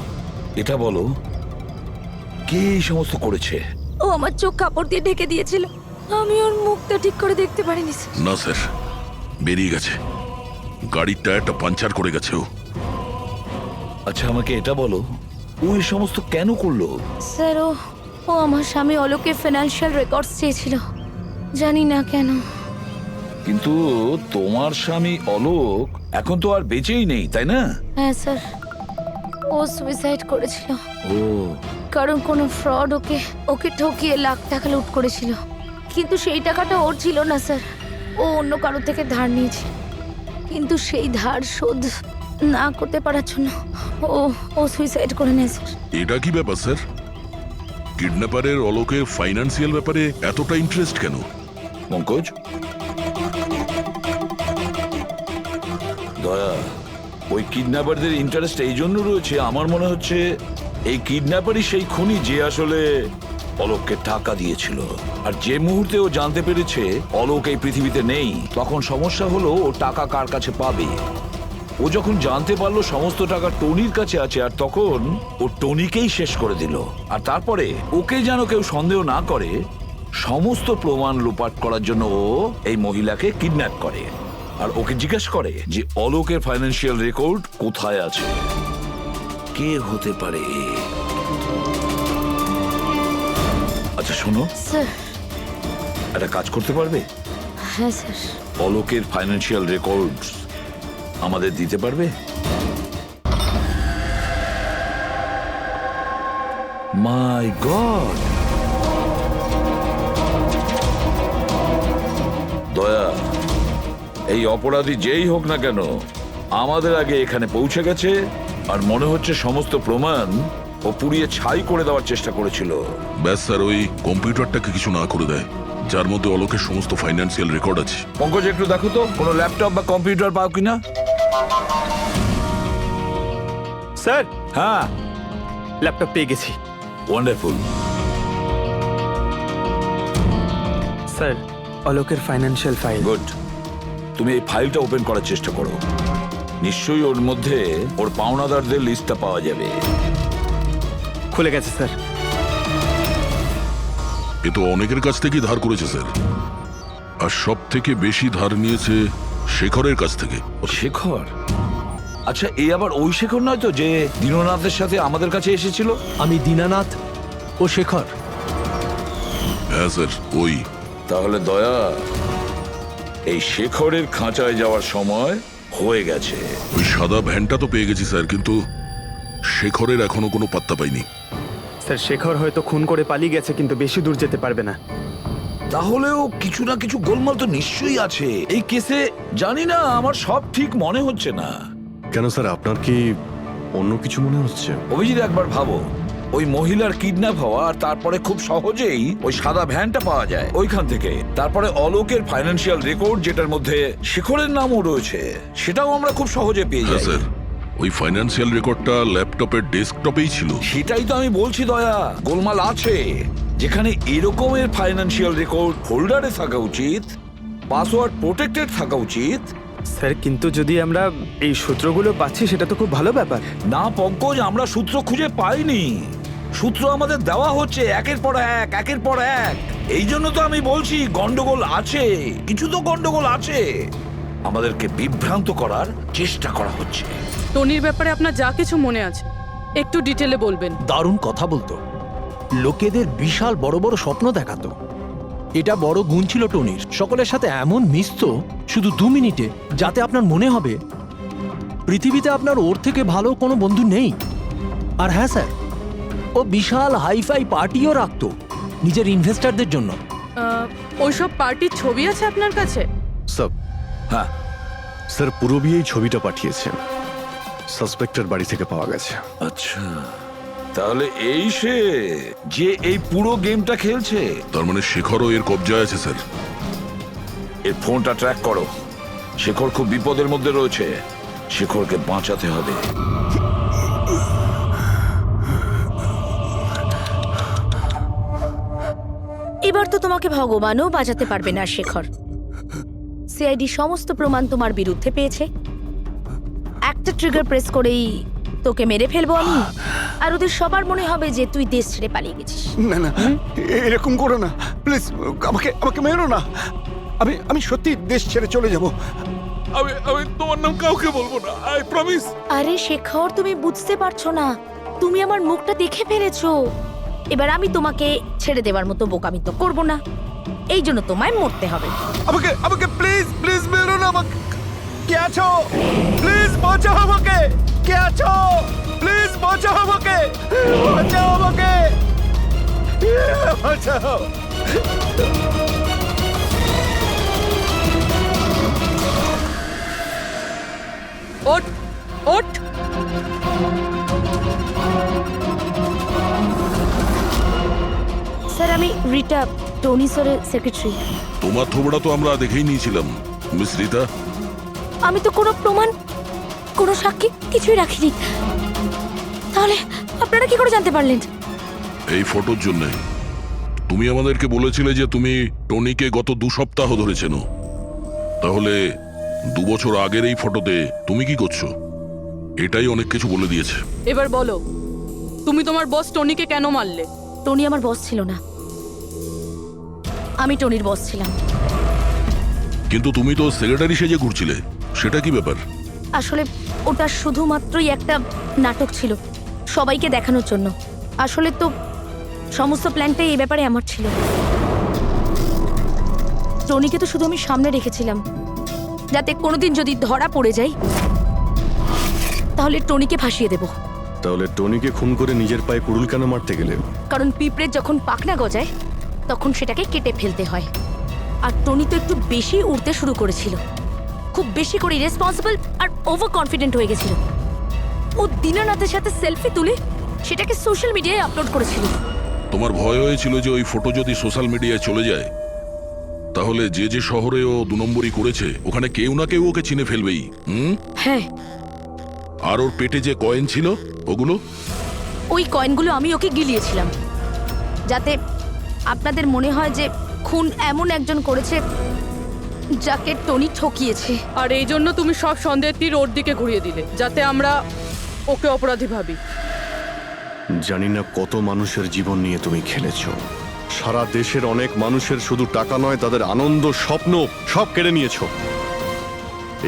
[SPEAKER 1] এটা বলো কে এই সমস্ত করেছে?
[SPEAKER 10] ও আমার চোখ কাপড় দিয়ে ঢেকে দিয়েছিল, আমি ওর মুখটা ঠিক করে দেখতে পারিনি স্যার।
[SPEAKER 2] না স্যার, বেরিয়ে গেছে, গাড়ির টায়ারটা পাঞ্চার করে গেছে ও।
[SPEAKER 1] আচ্ছা আমাকে এটা বলো, ও এই সমস্ত কেন করলো?
[SPEAKER 10] স্যার ও আমার স্বামী অলোকের ফিনান্সিয়াল রেকর্ডস চেয়েছিল, জানি না কেন।
[SPEAKER 1] কিন্তু তোমার স্বামী অলোক এখন তো আর বেঁচেই নেই, তাই না?
[SPEAKER 10] হ্যাঁ স্যার, ও সুইসাইড করেছিল,
[SPEAKER 1] ও
[SPEAKER 10] কারণ কোনো ফ্রড ওকে ঠকিয়ে লাখ টাকা লুট করেছিল। কিন্তু সেই টাকাটা ওর ছিল না স্যার, ও অন্য কারো থেকে ধার নিয়েছিল, কিন্তু সেই ধার শোধ না করতে পারার জন্য ও সুইসাইড করে নেয় স্যার।
[SPEAKER 2] এটা কি ব্যাপার স্যার? কিডন্যাপারের অলোকের ফাইন্যান্সিয়াল ব্যাপারে এতটা ইন্টারেস্ট কেন?
[SPEAKER 1] পঙ্কজ, দয়া, ওই কিডন্যাপারদের ইন্টারেস্ট এই জন্য রয়েছে, আমার মনে হচ্ছে এই কিডন্যাপারই সেই খুনি যে আসলে অলোককে টাকা দিয়েছিল। আর যে মুহূর্তে ও জানতে পেরেছে অলোক এই পৃথিবীতে নেই, তখন সমস্যা হলো ও টাকা কার কাছে পাবে। ও যখন জানতে পারলো সমস্ত টাকা টনির কাছে আছে, আর তখন ও টনিকেই শেষ করে দিল। আর তারপরে ওকে যেন কেউ সন্দেহ না করে, সমস্ত প্রমাণ লোপাট করার জন্য ও এই মহিলাকে কিডন্যাপ করে আর ওকে জিজ্ঞেস করে যে অলোকের ফাইন্যান্সিয়াল রেকর্ড কোথায় আছে। কে হতে পারে? আচ্ছা শোনো,
[SPEAKER 10] স্যার
[SPEAKER 1] একটা কাজ করতে পারবে?
[SPEAKER 10] হ্যাঁ স্যার।
[SPEAKER 1] অলোকের ফাইন্যান্সিয়াল রেকর্ডস আমাদের দিতে পারবে? মাই গড, দয়া, এই অপরাধী যেই হোক না কেন আমাদের আগে এখানে পৌঁছে গেছে, আর মনে হচ্ছে সমস্ত প্রমাণ ও পুড়িয়ে ছাই করে দেওয়ার চেষ্টা করেছিল।
[SPEAKER 2] ব্যাস স্যার, ওই কম্পিউটারটাকে কিছু না করে দেয় যার মধ্যে অলোকের সমস্ত ফাইন্যান্সিয়াল রেকর্ড আছে।
[SPEAKER 1] পঙ্কজ, একটু দেখো তো কোনো ল্যাপটপ বা কম্পিউটার পাও কিনা।
[SPEAKER 8] স্যার,
[SPEAKER 1] হ্যাঁ,
[SPEAKER 8] ল্যাপটপ পেয়ে গেছি।
[SPEAKER 1] ওয়ান্ডারফুল।
[SPEAKER 8] স্যার, অলোকের ফাইন্যান্সিয়াল ফাইল।
[SPEAKER 1] গুড। তুমি এই ফাইলটা ওপেন করার চেষ্টা করো। নিশ্চয়ই ওর মধ্যে ওর পাওনাদারদের লিস্টটা পাওয়া যাবে।
[SPEAKER 8] খুলে গেছে স্যার।
[SPEAKER 2] এ তো অনেকের কাছ থেকেই ধার করেছে স্যার, আর সব থেকে বেশি ধার নিয়েছে শেখরের কাছ থেকে।
[SPEAKER 1] শেখর? আচ্ছা, এই আবার ওই শেখর নয় তো যে দীননাথের সাথে আমাদের কাছে এসেছিল?
[SPEAKER 3] আমি দীনানাথ ও শেখর।
[SPEAKER 2] হ্যাঁ স্যার, ওই।
[SPEAKER 1] তাহলে দয়া, এই শেখরের খাঁচায় যাওয়ার সময় হয়ে গেছে।
[SPEAKER 2] ওই সাদা ভ্যানটা তো পেয়ে গেছি স্যার, কিন্তু শেখরের এখনো কোনো পাত্তা পাইনি।
[SPEAKER 8] স্যার, শেখর হয়তো খুন করে পালিয়ে গেছে, কিন্তু বেশি দূর যেতে পারবে না।
[SPEAKER 1] তাহলেও কিছু না কিছু গোলমাল তো নিশ্চয়ই আছে এই কেসে। জানি না, আমার সব ঠিক মনে হচ্ছে না।
[SPEAKER 5] কেন স্যার, আপনার কি অন্য কিছু মনে হচ্ছে?
[SPEAKER 1] অভিজিৎ, একবার ভাবো, ওই মহিলার কিডন্যাপ হওয়া আর তারপরে খুব সহজেই ওই সাদা ভ্যানটা পাওয়া যায় ওইখান থেকে। তারপরে অলোকের ফাইন্যান্সিয়াল রেকর্ড যেটার মধ্যে শেখরের নামও রয়েছে, সেটাও আমরা খুব সহজে পেয়ে
[SPEAKER 2] হ্যাঁ
[SPEAKER 1] যাই।
[SPEAKER 2] স্যার, ওই ফাইন্যান্সিয়াল রেকর্ডটা ল্যাপটপের ডেস্কটপেই ছিল।
[SPEAKER 1] সেটাই তো আমি বলছি দয়া, গোলমাল আছে। যেখানে এরকমের ফাইন্যান্সিয়াল রেকর্ড হোল্ডারে থাকা উচিত, পাসওয়ার্ড প্রোটেক্টেড থাকা উচিত।
[SPEAKER 8] স্যার, কিন্তু যদি আমরা এই সূত্রগুলো পাচ্ছি সেটা তো খুব ভালো ব্যাপার।
[SPEAKER 1] না পঙ্কজ, আমরা সূত্র খুঁজে পাইনি। সূত্র আমাদের দেওয়া হচ্ছে একের পর এক, একের পর এক। এই জন্য তো আমি বলছি গন্ডগোল আছে, কিছু তো গন্ডগোল আছে। আমাদেরকে বিভ্রান্ত করার চেষ্টা করা হচ্ছে।
[SPEAKER 6] টনির ব্যাপারে আপনার যা কিছু মনে আছে একটু ডিটেলে বলবেন।
[SPEAKER 3] দারুণ কথা বলতো, লোকেদের বিশাল বড় বড় স্বপ্ন দেখাতো। এটা বড় গুণ ছিল টনির। সকলের সাথে এমন মিশতো শুধু 2 মিনিটে, যাতে আপনার মনে হবে পৃথিবীতে আপনার ওর থেকে ভালো কোনো বন্ধু নেই। আর হ্যাঁ স্যার, ও বিশাল হাইফাই পার্টিও রাখতো নিজের ইনভেস্টরদের জন্য।
[SPEAKER 6] ওইসব পার্টির ছবি আছে আপনার কাছে?
[SPEAKER 5] স্যার,
[SPEAKER 1] হ্যাঁ
[SPEAKER 5] স্যার, পূরবী এই ছবিটা পাঠিয়েছেন, সাসপেক্টের বাড়ি থেকে পাওয়া গেছে।
[SPEAKER 1] আচ্ছা, তাহলে এই সে যে এই পুরো গেমটা খেলছে।
[SPEAKER 2] তার মানে শেখরও এর কবজায় আছে স্যার।
[SPEAKER 1] এর ফোনটা ট্র্যাক করো। শেখর খুব বিপদের মধ্যে রয়েছে, শেখরকে বাঁচাতে হবে।
[SPEAKER 10] এবার তো তোমাকে ভগবানও বাঁচাতে পারবে না শেখর। সিআইডি সমস্ত প্রমাণ তোমার বিরুদ্ধে পেয়েছে। একটা ট্রিগার প্রেস করেই তোকে মেরে ফেলবো আমি, আর ওদের সবার মনে হবে যে তুই দেশ ছেড়ে পালিয়ে গেছিস।
[SPEAKER 4] না না, এরকম করো না প্লিজ, আমাকে আমাকে মেরো না। আমি সত্যি দেশ ছেড়ে চলে যাব।
[SPEAKER 13] আমি তোমার নাম কাউকে বলবো না, আই প্রমিস।
[SPEAKER 10] আরে শেখর, তুমি বুঝতে পারছো না, তুমি আমার মুখটা দেখে ফেলেছো। এবার আমি তোমাকে ছেড়ে দেওয়ার মতো বোকামি তো করবো না, এই জন্য তোমায় মরতে হবে।
[SPEAKER 4] আমাকে আমাকে প্লিজ প্লিজ মেরো না। আমাকে কে আছো? প্লিজ বাঁচাও আমাকে। কে আছো? প্লিজ বাঁচাও আমাকে, বাঁচাও আমাকে, বাঁচাও।
[SPEAKER 6] ওঠ ওঠ।
[SPEAKER 10] স্যার, আমি রিটা, টনি স্যারের সেক্রেটারি।
[SPEAKER 2] তোমার থোবড়া তো আমরা দেখেই নিয়েছিলাম মিস রিতা।
[SPEAKER 10] আমি তো কোনো প্রমাণ, কোনো সাক্ষী কিছুই রাখিনি। তাহলে আপনারা কি করে জানতে পারলেন?
[SPEAKER 2] এই ফটোর জন্য তুমি আমাদেরকে বলেছিলে যে তুমি টনিকে গত 2 সপ্তাহ ধরে চেনো। তাহলে 2 বছর আগের এই ফটোতে তুমি কি করছো? এটাই অনেক কিছু বলে দিয়েছে।
[SPEAKER 6] এবার বলো, তুমি তোমার বস টনিকে কেন মারলে?
[SPEAKER 10] টনি আমার বস ছিল না, আমি টনির বস ছিলাম।
[SPEAKER 2] কিন্তু তুমি তো সেক্রেটারি সেজে ঘুরছিলে, সেটা কি ব্যাপার?
[SPEAKER 10] আসলে ওটা শুধুমাত্রই একটা নাটক ছিল, সবাইকে দেখানোর জন্য। আসলে তো সমস্ত প্ল্যানটাই এই ব্যাপারে আমার ছিল। টনিকে তো শুধু আমি সামনে রেখেছিলাম, যাতে কোনোদিন যদি ধরা পড়ে যাই তাহলে টনিকে ভাসিয়ে দেব।
[SPEAKER 5] তাহলে টনিকে খুন করে নিজের পায়ে কুড়ুল কেন মারতে গেলে?
[SPEAKER 10] কারণ পিঁপড়ে যখন পাখনা গজায় তখন সেটাকে কেটে ফেলতে হয়। আর টনি তো একটু বেশি উড়তে শুরু করেছিল, খুব বেশি করে ইরেসপন্সিবল আর ওভার কনফিডেন্ট হয়ে গেছিল। ও দীননাথের সাথে সেলফি তুলে সেটাকে সোশ্যাল মিডিয়ায় আপলোড করেছিল।
[SPEAKER 2] তোমার ভয় হয়েছিল যে ওই ফটো যদি সোশ্যাল মিডিয়ায় চলে যায় তাহলে যে যে শহরে ও 2 নম্বরই করেছে ওখানে কেউ না কেউ ওকে চিনে ফেলবেই।
[SPEAKER 10] হ্যাঁ,
[SPEAKER 2] আর ওর পেটে যে কয়েন ছিল ওগুলো?
[SPEAKER 10] ওই কয়েনগুলো আমি ওকে গিলিয়েছিলাম যাতে আপনাদের মনে হয় যে খুন এমন একজন করেছে যাকে টনি ঠকিয়েছে।
[SPEAKER 6] আর এই জন্য তুমি সব সন্দেহের তীর ওর দিকে ঘুরিয়ে দিলে যাতে আমরা ওকে অপরাধী ভাবি।
[SPEAKER 5] জানি না কত মানুষের জীবন নিয়ে তুমি খেলেছো। সারা দেশের অনেক মানুষের শুধু টাকা নয়, তাদের আনন্দ, স্বপ্ন সব কেড়ে নিয়েছো।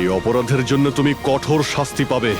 [SPEAKER 5] এই অপরাধের জন্য তুমি কঠোর শাস্তি পাবে।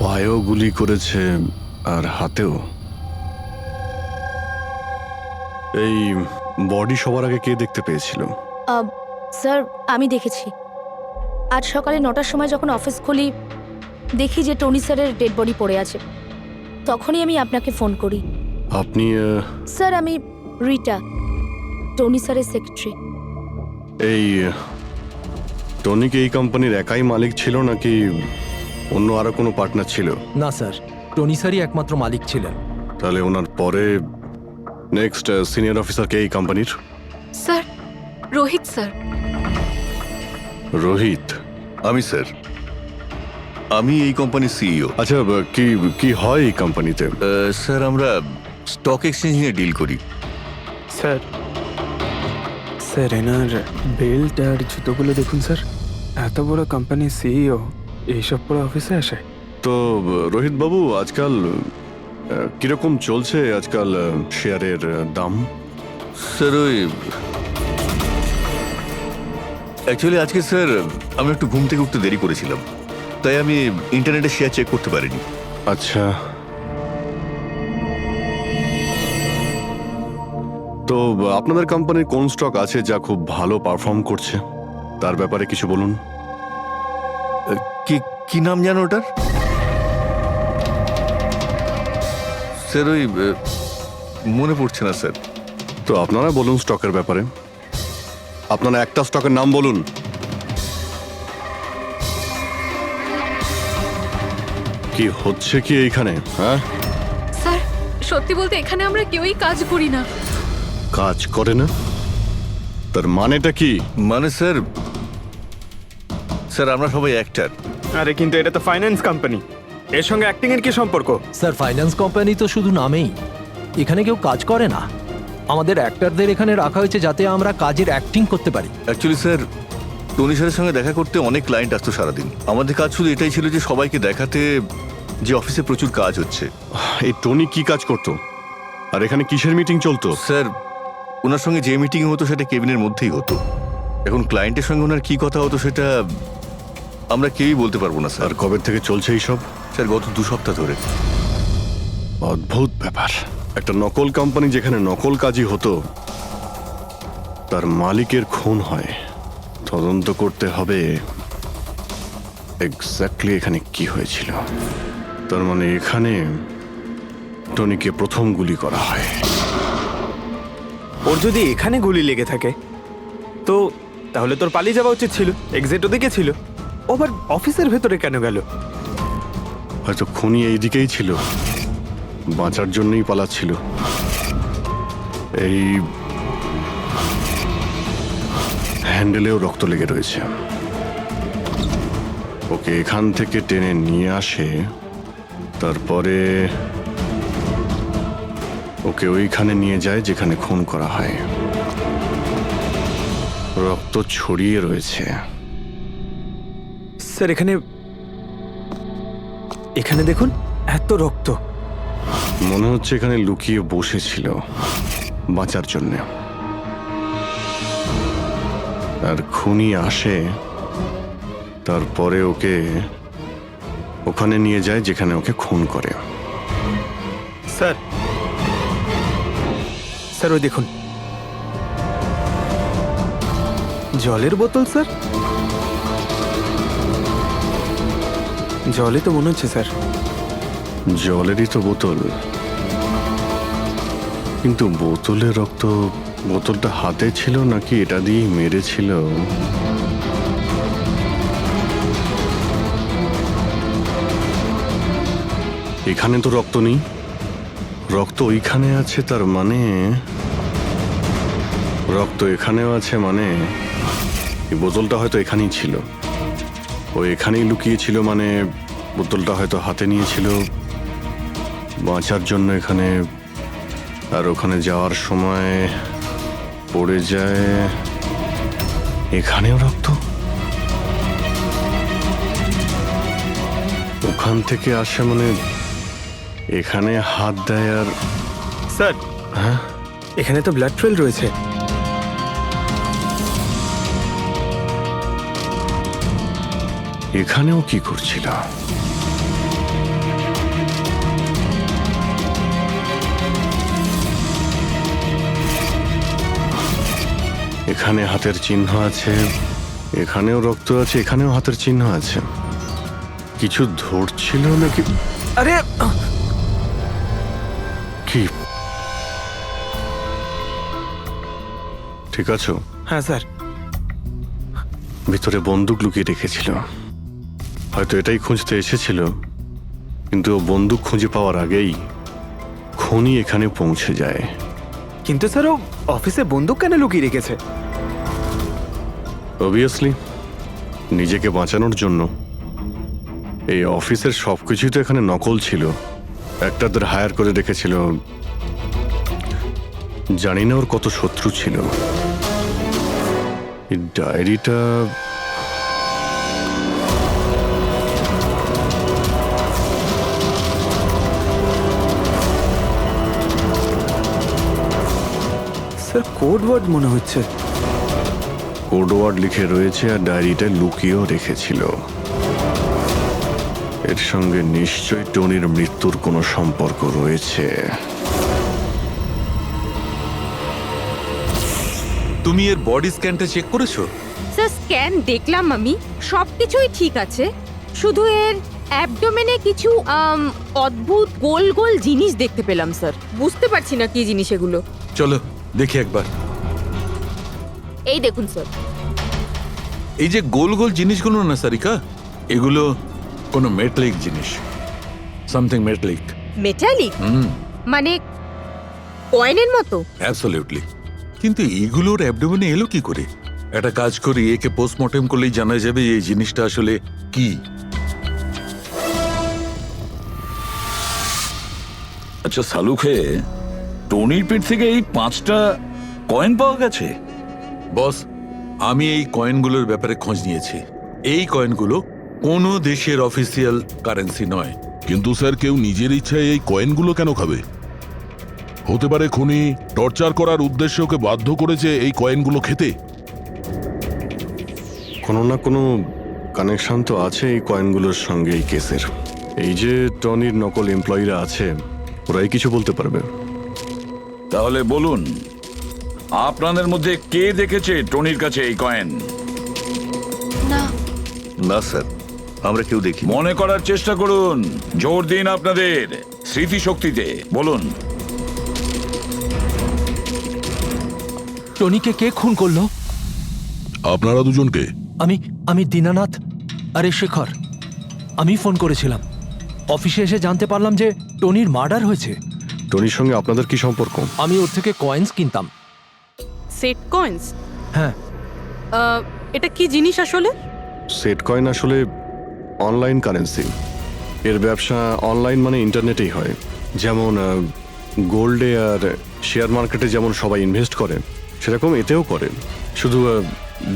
[SPEAKER 5] পায়েও গুলি করেছে আর হাতেও। এই বডি সবার আগে কে দেখতে পেয়েছিল?
[SPEAKER 10] স্যার, আমি দেখেছি। আজ সকালে 9টার সময় যখন অফিস খুলি দেখি যে টনি স্যারের ডেড বডি পড়ে আছে। তখনই আমি আপনাকে ফোন করি।
[SPEAKER 5] আপনি
[SPEAKER 10] স্যার, আমি রিটা, টনি স্যারের সেক্রেটারি।
[SPEAKER 5] এই টনি কি এই কোম্পানির একাই মালিক ছিল নাকি অন্য আরো কোনো পার্টনার ছিল?
[SPEAKER 3] না স্যার, টনি স্যারই একমাত্র মালিক ছিলেন।
[SPEAKER 5] তাহলে ওনার পরে নেক্সট সিনিয়র অফিসার কে এই কোম্পানির?
[SPEAKER 12] Sir, Rohit sir.
[SPEAKER 5] রোহিত?
[SPEAKER 11] আমি স্যার, আমি এই কোম্পানির সিইও।
[SPEAKER 5] আচ্ছা, কি কি হয় এই কোম্পানিতে?
[SPEAKER 11] স্যার, আমরা স্টক এক্সচেঞ্জ নিয়ে ডিল করি।
[SPEAKER 8] স্যার, স্যার এনার বেল্ট আর জুতোগুলো দেখুন স্যার। এত বড় কোম্পানির সিইও এইসব পরে অফিসে আসে?
[SPEAKER 5] তো রোহিত বাবু, আজকাল কিরকম চলছে আজকাল শেয়ারের দাম?
[SPEAKER 11] স্যার, ওই অ্যাকচুয়ালি আজকে স্যার আমি একটু ঘুম থেকে উঠতে দেরি করেছিলাম, তাই আমি ইন্টারনেটে শেয়ার চেক করতে পারিনি।
[SPEAKER 5] আচ্ছা, তো আপনাদের কোম্পানির কোন স্টক আছে যা খুব ভালো পারফর্ম করছে? তার ব্যাপারে কিছু বলুন।
[SPEAKER 11] কি কি নাম জানো ওটার? স্যার, ওই মনে পড়ছে না স্যার।
[SPEAKER 5] তো আপনারা বলুন স্টকের ব্যাপারে। আপনারা একটা স্টকের নাম বলুন। কি হচ্ছে কি এইখানে? হ্যাঁ
[SPEAKER 12] স্যার, সত্যি বলতে এখানে আমরা কেউই কাজ করি না।
[SPEAKER 5] কাজ করে না? তার মানেটা কি?
[SPEAKER 11] মানে স্যার, স্যার আমরা সবাই অ্যাক্টর।
[SPEAKER 8] আরে কিন্তু এটা তো ফাইন্যান্স কোম্পানি, এর সঙ্গে অ্যাক্টিং এর কি সম্পর্ক?
[SPEAKER 3] স্যার, ফাইন্যান্স কোম্পানি তো শুধু নামেই, এখানে কেউ কাজ করে না। আমাদের অ্যাক্টরদের এখানে রাখা হয়েছে যাতে আমরা কাজের অ্যাক্টিং করতে পারি।
[SPEAKER 11] অ্যাকচুয়ালি স্যার, টনি স্যারের সঙ্গে দেখা করতে অনেক ক্লায়েন্ট আসতো সারাদিন। আমাদের কাজ শুধু এটাই ছিল যে সবাইকে দেখাতে যে অফিসে প্রচুর কাজ হচ্ছে।
[SPEAKER 5] এই টনি কি কাজ করতো আর এখানে কিসের মিটিং চলতো?
[SPEAKER 11] স্যার, ওনার সঙ্গে যে মিটিং হতো সেটা কেবিনের মধ্যেই হতো। এখন ক্লায়েন্টের সঙ্গে ওনার কি কথা হতো সেটা আমরা কেউই বলতে পারবো না স্যার।
[SPEAKER 5] আর কবে থেকে চলছে এইসব?
[SPEAKER 11] স্যার, গত 2 সপ্তাহ ধরে।
[SPEAKER 5] অদ্ভুত ব্যাপার। একটা নকল কোম্পানি যেখানে নকল কাজই হতো, তার মালিকের খুন হয়। তদন্ত করতে হবে এক্স্যাক্টলি এখানে কি হয়েছিল। তার মানে এখানে টনিকে প্রথম গুলি করা হয়।
[SPEAKER 8] ওর যদি এখানে গুলি লেগে থাকে তো তাহলে তোর পালিয়ে যাওয়া উচিত ছিল, এক্সিট ওদিকে ছিল, ও আবার অফিসের ভেতরে কেন গেল?
[SPEAKER 5] হয়তো খুনি এইদিকেই ছিল, বাঁচার জন্যই পালাচ্ছিল। এই হ্যান্ডেলেও রক্ত লেগে রয়েছে। ওকে এখান থেকে টেনে নিয়ে আসে, তারপরে ওকে ওইখানে নিয়ে যায় যেখানে খুন করা হয়। রক্ত ছড়িয়ে রয়েছে।
[SPEAKER 8] স্যার এখানে দেখুন, এত রক্ত।
[SPEAKER 5] মনে হচ্ছে এখানে লুকিয়ে বসেছিল বাঁচার জন্য। আর খুনি আসে, তারপরে ওকে ওখানে নিয়ে যায় যেখানে ওকে খুন করে।
[SPEAKER 8] স্যার ওই দেখুন, জলের বোতল। স্যার জলে তো মনে হচ্ছে স্যার।
[SPEAKER 5] জলেরই তো বোতল, কিন্তু বোতলে রক্ত, বোতলটা হাতে ছিল নাকি এটা দিয়েই মেরেছিল? এখানে তো রক্ত নেই, রক্ত ওইখানে আছে, তার মানে রক্ত এখানেও আছে, মানে এই বোতলটা হয়তো এখানেই ছিল। ও এখানেই লুকিয়েছিল, মানে বোতলটা হয়তো হাতে নিয়েছিল বাঁচার জন্য এখানে, আর ওখানে যাওয়ার সময় পড়ে যায়। এখানেও রক্ত, ওখান থেকে আসে, মানে এখানে হাত দেয়। আর
[SPEAKER 8] স্যার
[SPEAKER 5] হ্যাঁ,
[SPEAKER 8] এখানে তো ব্লাড ট্রেল রয়েছে।
[SPEAKER 5] এখানেও কি করছিল? এখানে হাতের চিহ্ন আছে, এখানেও রক্ত আছে, এখানেও হাতের চিহ্ন আছে। কিছু ধরছিল নাকি?
[SPEAKER 8] আরে
[SPEAKER 5] কি ঠিক আছো?
[SPEAKER 8] হ্যাঁ স্যার।
[SPEAKER 5] ভিতরে বন্দুক লুকিয়ে রেখেছিল, হয়তো এটাই খুঁজতে এসেছিল, কিন্তু ও বন্দুক খুঁজে পাওয়ার আগেই খুনি এখানে পৌঁছে যায়।
[SPEAKER 8] কিন্তু স্যার ও অফিসে বন্দুক কেন লুকিয়ে রেখেছে?
[SPEAKER 5] অবভিয়াসলি নিজেকে বাঁচানোর জন্য। এই অফিসের সবকিছুই তো এখানে নকল ছিল, একটাদের হায়ার করে রেখেছিল। জানি না ওর কত শত্রু ছিল। এই ডায়েরিটা
[SPEAKER 8] স্যার কোড ওয়ার্ড মনে হচ্ছে।
[SPEAKER 5] কোড ওয়ার্ড লিখে রয়েছে, আর ডায়েরিটা লুকিয়েও রেখেছিল। এর সঙ্গে নিশ্চয়ই টনির মৃত্যুর কোনো সম্পর্ক রয়েছে।
[SPEAKER 13] তুমি এর বডি স্ক্যানটা চেক করেছো?
[SPEAKER 14] স্যার স্ক্যান দেখলাম আমি, সবকিছুই ঠিক আছে, শুধু এর অ্যাবডোমেনে কিছু অদ্ভুত গোল গোল জিনিস দেখতে পেলাম স্যার। বুঝতে পারছি না কি জিনিস এগুলো।
[SPEAKER 13] চলো দেখি একবার।
[SPEAKER 14] এই দেখুন স্যার।
[SPEAKER 13] এই যে গোল গোল জিনিসগুলো না সারিকা, এগুলো কোনো মেটালিক জিনিস, সামথিং মেটালিক।
[SPEAKER 14] মেটালিক? মানে কয়েনের মতো?
[SPEAKER 13] অ্যাবসলিউটলি। কিন্তু এইগুলোর অ্যাবডোমেনে এলো কি করে? একটা কাজ করি, একে পোস্টমর্টেম করলেই জানা যাবে এই জিনিসটা আসলে কি।
[SPEAKER 1] আচ্ছা সালুখে, টনির পেট থেকে এই 5টা কয়েন পাওয়া গেছে?
[SPEAKER 13] বস, আমি এই কয়েনগুলোর ব্যাপারে খোঁজ নিয়েছি। এই কয়েনগুলো কোনো দেশের অফিসিয়াল কারেন্সি নয়।
[SPEAKER 2] কিন্তু স্যার, কেউ নিজের ইচ্ছায় এই কয়েনগুলো কেন খাবে? হতে পারে খুনি টর্চার করার উদ্দেশ্যে ওকে বাধ্য করেছে এই কয়েনগুলো খেতে।
[SPEAKER 5] কোনো না কোনো কানেকশন তো আছে এই কয়েনগুলোর সঙ্গে এই কেসের। এই যে টনির নকল এমপ্লয়িরা আছে, ওরাই কিছু বলতে পারবে।
[SPEAKER 1] তাহলে বলুন, আপনাদের মধ্যে কে দেখেছে টনির কাছে এই কয়েন?
[SPEAKER 11] না স্যার, আমরা কেউ দেখি।
[SPEAKER 1] মনে করার চেষ্টা করুন, জোর দিন আপনাদের স্মৃতিশক্তিতে। বলুন।
[SPEAKER 3] টনিকে কে খুন করলো?
[SPEAKER 2] আপনারা দুজনকে?
[SPEAKER 3] আমি দীনানাথ আরে শেখর। আমি ফোন করেছিলাম। অফিসে এসে জানতে পারলাম যে টনির মার্ডার হয়েছে।
[SPEAKER 5] টনির সঙ্গে আপনাদের কি সম্পর্ক?
[SPEAKER 3] আমি ওর থেকে কয়েন্স কিনতাম।
[SPEAKER 6] Set coins?
[SPEAKER 3] হ্যাঁ।
[SPEAKER 6] এটা কি জিনিস আসলে?
[SPEAKER 5] সেট কয়েন আসলে অনলাইন কারেন্সি। এর ব্যবসা অনলাইন মানে ইন্টারনেটেই হয়। যেমন গোল্ডে আর শেয়ার মার্কেটে যেমন সবাই ইনভেস্ট করে, সেরকম এতেও করে। শুধু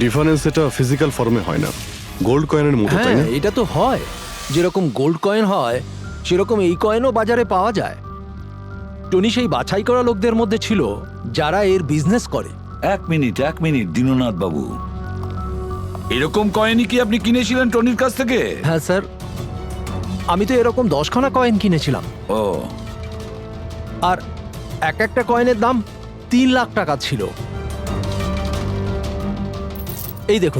[SPEAKER 5] ডিফারেন্স এটা ফিজিক্যাল ফর্মে হয় না, গোল্ড কয়েনের মতো, তাই না?
[SPEAKER 3] হ্যাঁ, এটা তো হয়। যেরকম গোল্ড কয়েন হয় সেরকম এই কয়েনও বাজারে পাওয়া যায়। টনি সেই বাছাই করা লোকদের মধ্যে ছিল যারা এর বিজনেস করে।
[SPEAKER 1] এক মিনিট দীননাথ বাবু, এরকম কয়েনই কি আপনি কিনেছিলেন টনির কাছ থেকে?
[SPEAKER 3] হ্যাঁ স্যার, আমি তো এরকম 10খানা কয়েন কিনেছিলাম।
[SPEAKER 1] ও,
[SPEAKER 3] আর একটা কয়েনের দাম 3 লাখ টাকা ছিল। এই দেখুন।